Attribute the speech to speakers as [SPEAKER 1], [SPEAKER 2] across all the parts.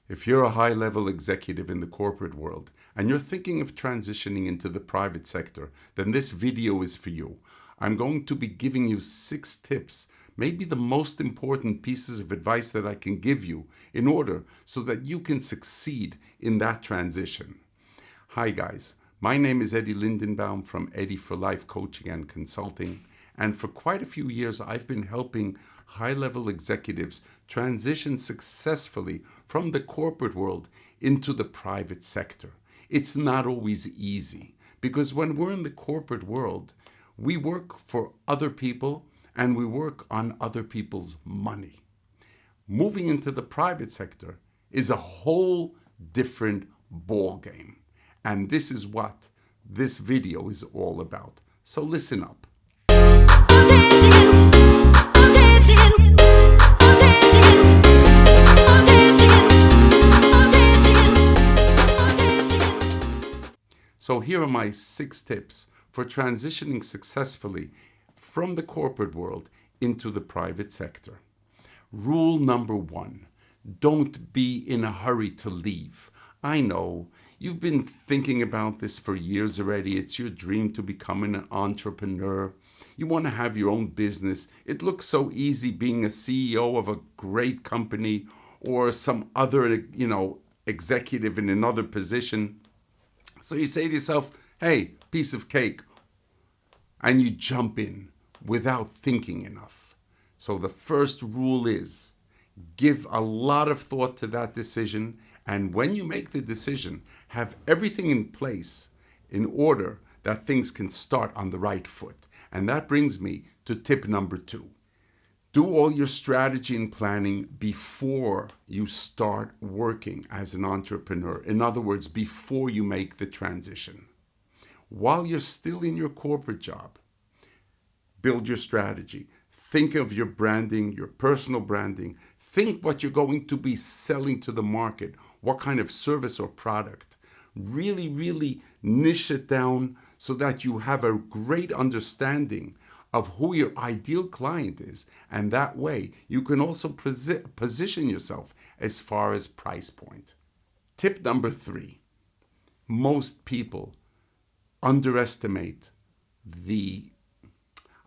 [SPEAKER 1] If you're a high-level executive in the corporate world and you're thinking of transitioning into the private sector, then this video is for you. I'm going to be giving you 6 tips, maybe the most important pieces of advice that I can give you in order so that you can succeed in that transition. Hi guys, my name is Eddie Lindenbaum from EddieForLife Coaching and Consulting, and for quite a few years I've been helping high-level executives transition successfully from the corporate world into the private sector. It's not always easy because when we're in the corporate world, we work for other people and we work on other people's money. Moving into the private sector is a whole different ball game. And this is what this video is all about. So listen up. So here are my 6 tips for transitioning successfully from the corporate world into the private sector. Rule number 1, don't be in a hurry to leave. I know you've been thinking about this for years already. It's your dream to become an entrepreneur. You want to have your own business. It looks so easy being a CEO of a great company or some other, executive in another position. So you say to yourself, hey, piece of cake, and you jump in without thinking enough. So the first rule is give a lot of thought to that decision, and when you make the decision, have everything in place in order that things can start on the right foot. And that brings me to tip number 2. Do all your strategy and planning before you start working as an entrepreneur. In other words, before you make the transition. While you're still in your corporate job, build your strategy. Think of your branding, your personal branding. Think what you're going to be selling to the market, what kind of service or product. Really, really niche it down so that you have a great understanding of who your ideal client is. And that way, you can also position yourself as far as price point. Tip number 3. Most people underestimate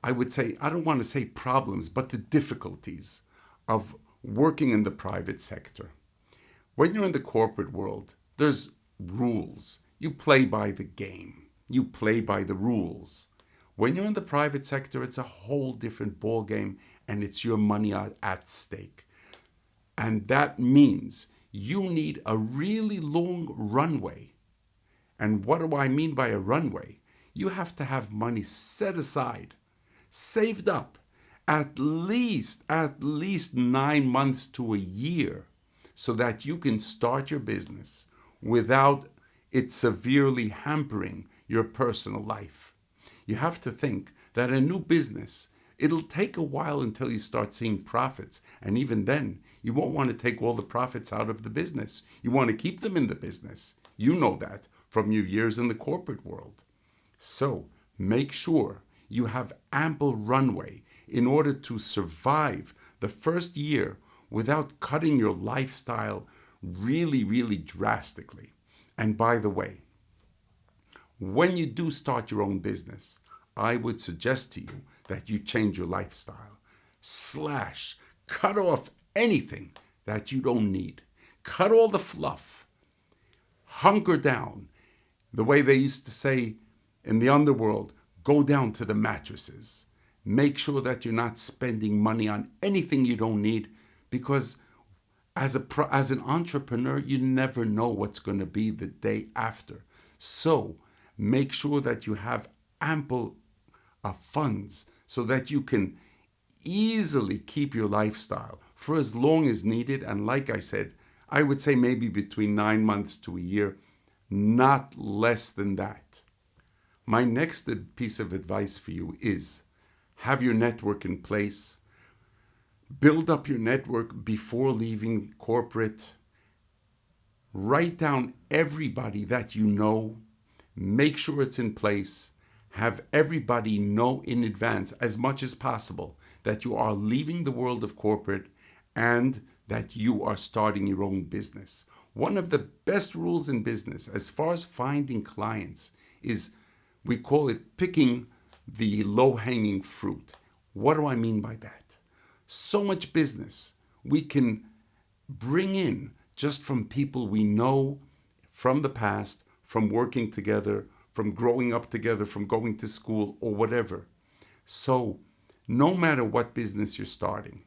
[SPEAKER 1] I don't want to say problems, but the difficulties of working in the private sector. When you're in the corporate world, there's rules. You play by the game. You play by the rules. When you're in the private sector, it's a whole different ball game, and it's your money at stake. And that means you need a really long runway. And what do I mean by a runway? You have to have money set aside, saved up, at least 9 months to a year, so that you can start your business without it severely hampering your personal life. You have to think that a new business, it'll take a while until you start seeing profits. And even then, you won't want to take all the profits out of the business. You want to keep them in the business. You know that from your years in the corporate world. So make sure you have ample runway in order to survive the first year without cutting your lifestyle really, really drastically. And by the way, when you do start your own business, I would suggest to you that you change your lifestyle. Cut off anything that you don't need. Cut all the fluff. Hunker down. The way they used to say in the underworld, go down to the mattresses. Make sure that you're not spending money on anything you don't need, because as an entrepreneur, you never know what's going to be the day after. So make sure that you have ample funds so that you can easily keep your lifestyle for as long as needed. And like I said, I would say maybe between 9 months to a year, not less than that. My next piece of advice for you is have your network in place. Build up your network before leaving corporate. Write down everybody that you know. Make sure it's in place. Have everybody know in advance as much as possible that you are leaving the world of corporate and that you are starting your own business. One of the best rules in business, as far as finding clients, is we call it picking the low-hanging fruit. What do I mean by that? So much business we can bring in just from people we know from the past, from working together, from growing up together, from going to school or whatever. So no matter what business you're starting,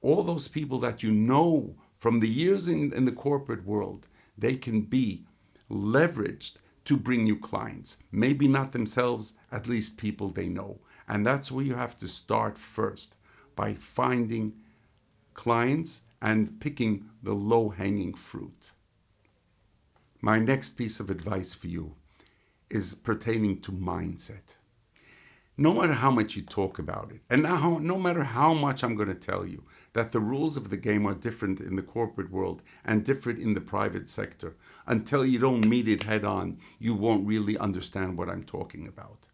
[SPEAKER 1] all those people that you know from the years in the corporate world, they can be leveraged to bring you clients. Maybe not themselves, at least people they know. And that's where you have to start first, by finding clients and picking the low-hanging fruit. My next piece of advice for you is pertaining to mindset. No matter how much you talk about it, and no matter how much I'm going to tell you that the rules of the game are different in the corporate world and different in the private sector, until you don't meet it head on, you won't really understand what I'm talking about.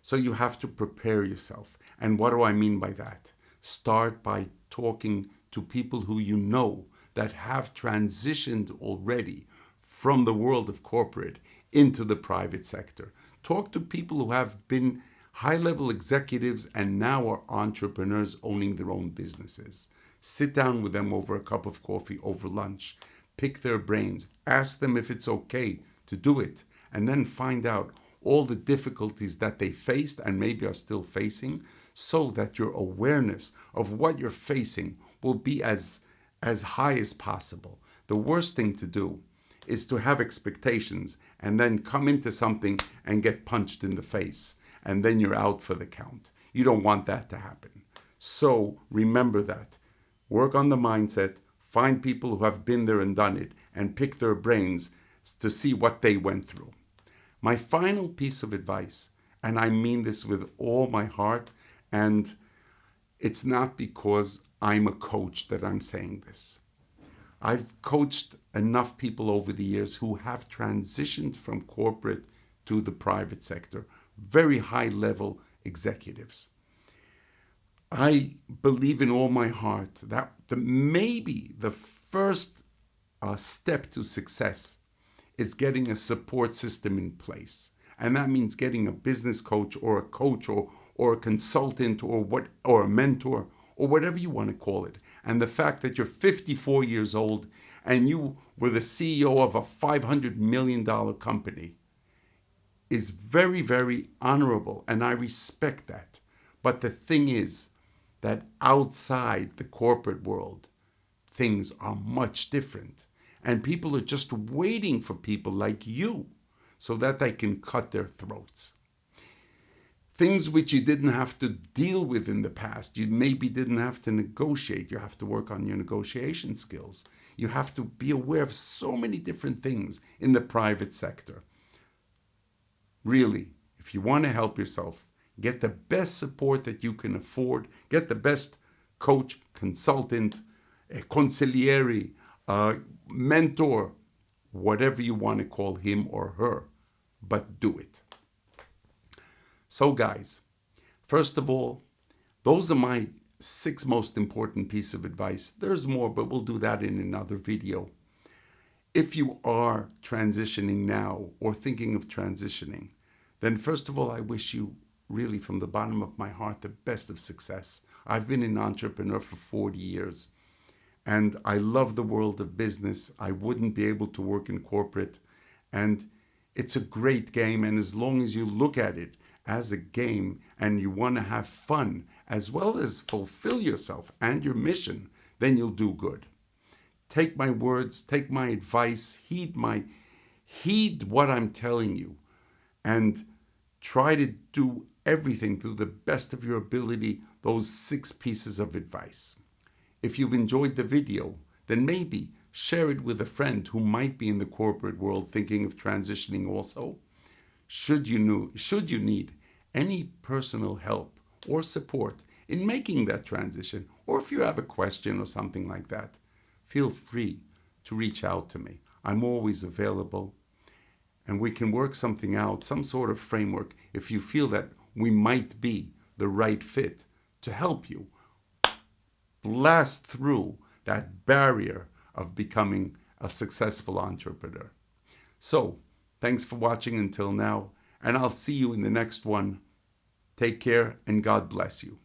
[SPEAKER 1] So you have to prepare yourself. And what do I mean by that? Start by talking to people who you know that have transitioned already from the world of corporate into the private sector. Talk to people who have been high-level executives and now are entrepreneurs owning their own businesses. Sit down with them over a cup of coffee, over lunch. Pick their brains. Ask them if it's okay to do it. And then find out all the difficulties that they faced and maybe are still facing, so that your awareness of what you're facing will be as high as possible. The worst thing to do is to have expectations and then come into something and get punched in the face, and then you're out for the count. You don't want that to happen. So remember that. Work on the mindset, find people who have been there and done it, and pick their brains to see what they went through. My final piece of advice, and I mean this with all my heart, and it's not because I'm a coach that I'm saying this. I've coached enough people over the years who have transitioned from corporate to the private sector, very high-level executives. I believe in all my heart that maybe the first step to success is getting a support system in place. And that means getting a business coach or a consultant or a mentor or whatever you want to call it. And the fact that you're 54 years old and you were the CEO of a $500 million company is very, very honorable, and I respect that. But the thing is that outside the corporate world, things are much different. And people are just waiting for people like you so that they can cut their throats. Things which you didn't have to deal with in the past. You maybe didn't have to negotiate. You have to work on your negotiation skills. You have to be aware of so many different things in the private sector. Really, if you want to help yourself, get the best support that you can afford. Get the best coach, consultant, consigliere, mentor, whatever you want to call him or her, but do it. So guys, first of all, those are my 6 most important pieces of advice. There's more, but we'll do that in another video. If you are transitioning now or thinking of transitioning, then first of all, I wish you really from the bottom of my heart the best of success. I've been an entrepreneur for 40 years. And I love the world of business. I wouldn't be able to work in corporate. And it's a great game. And as long as you look at it as a game and you want to have fun as well as fulfill yourself and your mission, then you'll do good. Take my words, take my advice, heed what I'm telling you, and try to do everything to the best of your ability, those 6 pieces of advice. If you've enjoyed the video, then maybe share it with a friend who might be in the corporate world thinking of transitioning also. Should you need any personal help or support in making that transition, or if you have a question or something like that, feel free to reach out to me. I'm always available, and we can work something out, some sort of framework, if you feel that we might be the right fit to help you blast through that barrier of becoming a successful entrepreneur. So, thanks for watching until now, and I'll see you in the next one. Take care, and God bless you.